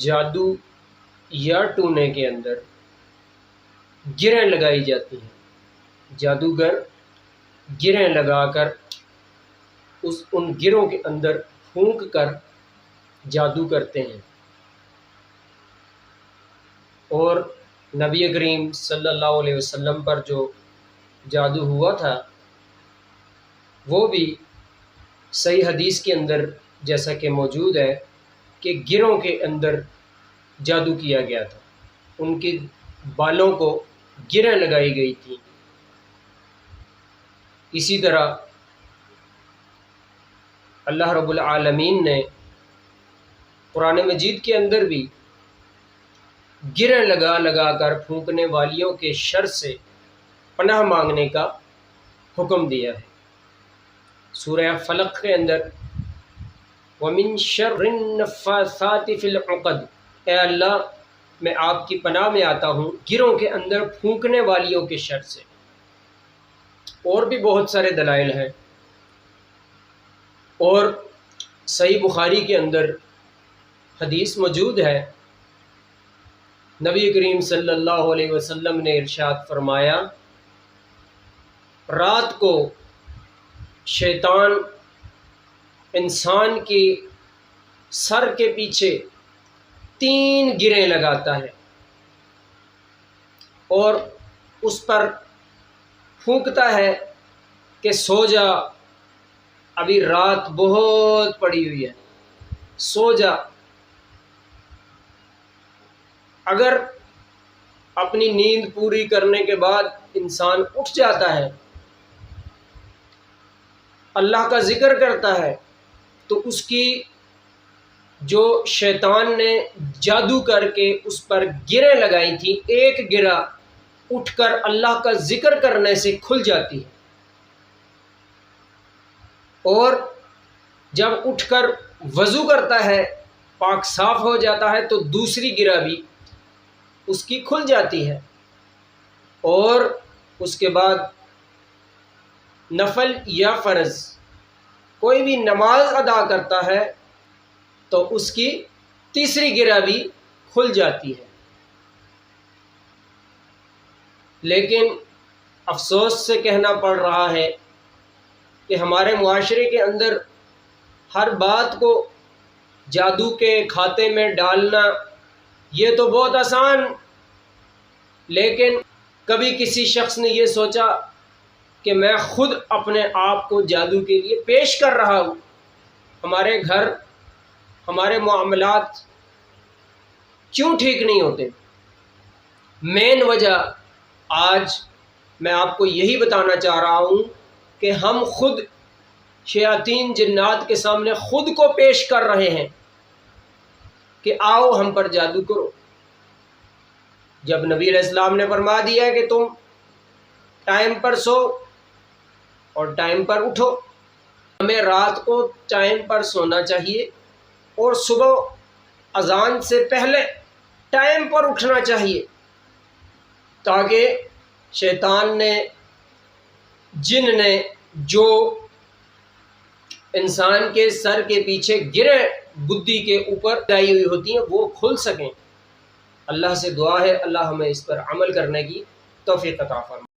جادو یا ٹونے کے اندر گریں لگائی جاتی ہیں۔ جادوگر گریں لگا کر ان گروں کے اندر پھونک کر جادو کرتے ہیں، اور نبی کریم صلی اللہ علیہ وسلم پر جو جادو ہوا تھا وہ بھی صحیح حدیث کے اندر جیسا کہ موجود ہے کہ گروں کے اندر جادو کیا گیا تھا، ان کے بالوں کو گریں لگائی گئی تھیں۔ اسی طرح اللہ رب العالمین نے قرآن مجید کے اندر بھی گریں لگا لگا کر پھونکنے والیوں کے شر سے پناہ مانگنے کا حکم دیا ہے۔ سورہ فلق کے اندر وَمِن شَرِّ النَّفَّاثَاتِ فِي الْعُقَدِ، اے اللہ میں آپ کی پناہ میں آتا ہوں گروں کے اندر پھونکنے والیوں کے شر سے۔ اور بھی بہت سارے دلائل ہیں، اور صحیح بخاری کے اندر حدیث موجود ہے، نبی کریم صلی اللہ علیہ وسلم نے ارشاد فرمایا، رات کو شیطان انسان کی سر کے پیچھے 3 گریں لگاتا ہے اور اس پر پھونکتا ہے کہ سو جا، ابھی رات بہت پڑی ہوئی ہے، سو جا۔ اگر اپنی نیند پوری کرنے کے بعد انسان اٹھ جاتا ہے، اللہ کا ذکر کرتا ہے، تو اس کی جو شیطان نے جادو کر کے اس پر گریں لگائی تھی، ایک گرہ اٹھ کر اللہ کا ذکر کرنے سے کھل جاتی ہے، اور جب اٹھ کر وضو کرتا ہے، پاک صاف ہو جاتا ہے، تو دوسری گرہ بھی اس کی کھل جاتی ہے، اور اس کے بعد نفل یا فرض کوئی بھی نماز ادا کرتا ہے تو اس کی تیسری گرہ بھی کھل جاتی ہے۔ لیکن افسوس سے کہنا پڑ رہا ہے کہ ہمارے معاشرے کے اندر ہر بات کو جادو کے کھاتے میں ڈالنا یہ تو بہت آسان، لیکن کبھی کسی شخص نے یہ سوچا کہ میں خود اپنے آپ کو جادو کے لیے پیش کر رہا ہوں، ہمارے گھر ہمارے معاملات کیوں ٹھیک نہیں ہوتے؟ مین وجہ آج میں آپ کو یہی بتانا چاہ رہا ہوں کہ ہم خود شیاطین جنات کے سامنے خود کو پیش کر رہے ہیں کہ آؤ ہم پر جادو کرو، جب نبی علیہ السلام نے فرما دیا کہ تم ٹائم پر سو اور ٹائم پر اٹھو۔ ہمیں رات کو ٹائم پر سونا چاہیے اور صبح اذان سے پہلے ٹائم پر اٹھنا چاہیے، تاکہ شیطان نے، جن نے جو انسان کے سر کے پیچھے گریں بدی کے اوپر لائی ہوئی ہوتی ہیں وہ کھل سکیں۔ اللہ سے دعا ہے اللہ ہمیں اس پر عمل کرنے کی توفیق عطا فرمائے۔